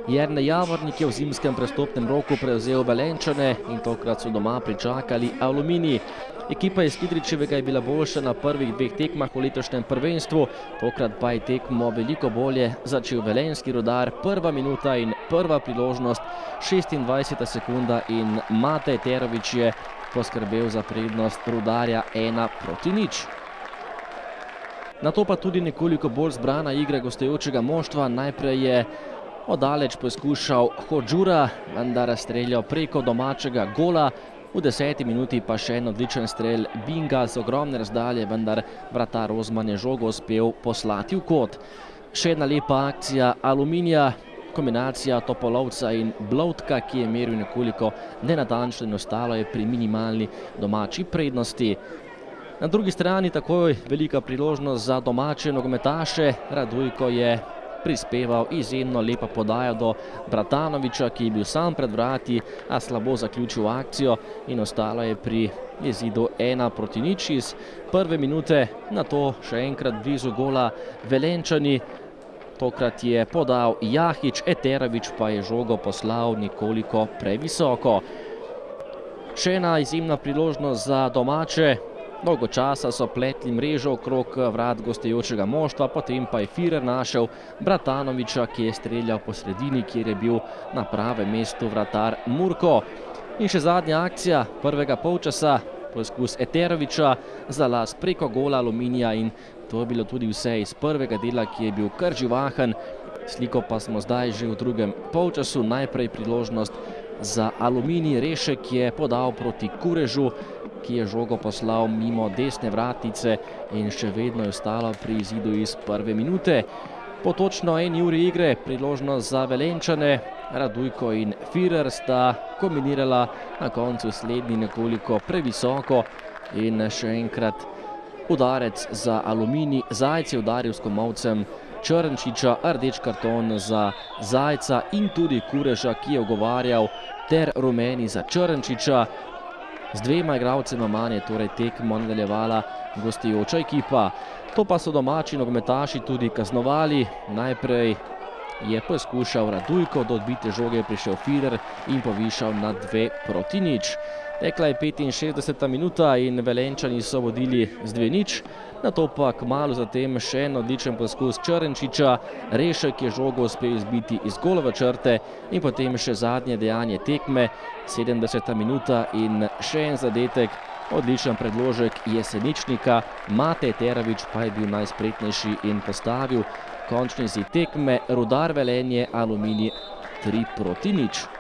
Jernej Javornik je v zimskem prestopnem roku prevzel Velenjčane in tokrat so doma pričakali Aluminij. Ekipa iz Kidričevega je bila boljša na prvih dveh tekmah v letošnjem prvenstvu, tokrat pa je tekmo veliko bolje začel velenjski Rudar. Prva minuta in prva priložnost, 26. sekunda in Matej Terović je poskrbel za prednost Rudarja 1:0. Nato pa tudi nekoliko bolj zbrana igra gostujočega moštva. Najprej je oddaleč poskušal Hodžura, vendar streljal preko domačega gola. V 10. minuti pa še en odličen strel Binga z ogromne razdalje, vendar vratar Rozman je žogo uspel poslati v kot. Še ena lepa akcija Aluminija, kombinacija Topolovca in Blovtka, ki je meril nekoliko nenatančno in ostalo je pri minimalni domači prednosti. Na drugi strani takoj velika priložnost za domače nogometaše. Radujko je prispeval izjemno lepa podaja do Bratanovića, ki je bil sam pred vrati, a slabo zaključil akcijo in ostalo je pri izidu 1:0 iz prve minute. Nato še enkrat blizu gola Velenjčani. Tokrat je podal Jahić, Eterović pa je žogo poslal nekoliko previsoko. Še ena izjemna priložnost za domače. Dolgo časa so pletli mrežo okrog vrat gostujočega moštva, potem pa je Firer našel Bratanovića, ki je streljal po sredini, kjer je bil na pravem mestu vratar Murko. In še zadnja akcija prvega polčasa, poskus Eterovića za las preko gola Aluminija in to je bilo tudi vse iz prvega dela, ki je bil kar živahen. Sliko pa smo zdaj že v drugem polčasu. Najprej priložnost za Aluminij. Rešek je podal proti Kurežu, ki je žogo poslal mimo desne vratnice in še vedno je ostalo pri izidu iz prve minute. Po točno 1 uri igre priložnost za Velenjčane. Radujko in Firer sta kombinirala, na koncu slednji nekoliko previsoko in še enkrat udarec za Aluminij. Zajec je udaril s komolcem Črnčiča, rdeč karton za Zajca in tudi Kureža, ki je ugovarjal, ter rumeni za Črnčiča. Z dvema igralcema manj je torej tekmo nadaljevala gostujoča ekipa. To pa so domači nogometaši tudi kaznovali. Najprej je poskušal Radujko, do odbite žoge je prišel Firer in povišal na 2:0. Tekla je 65. minuta in Velenjčani so vodili z 2:0. Nato pa kmalu zatem še en odličen poskus Črnčiča. Rešek je žogo uspel izbiti iz golove črte in potem še zadnje dejanje tekme, 70. minuta in še en zadetek, odličen predložek Jeseničnika. Matej Terović pa je bil najspretnejši in postavil končni izid tekme. Rudar Velenje, Aluminij 3:0.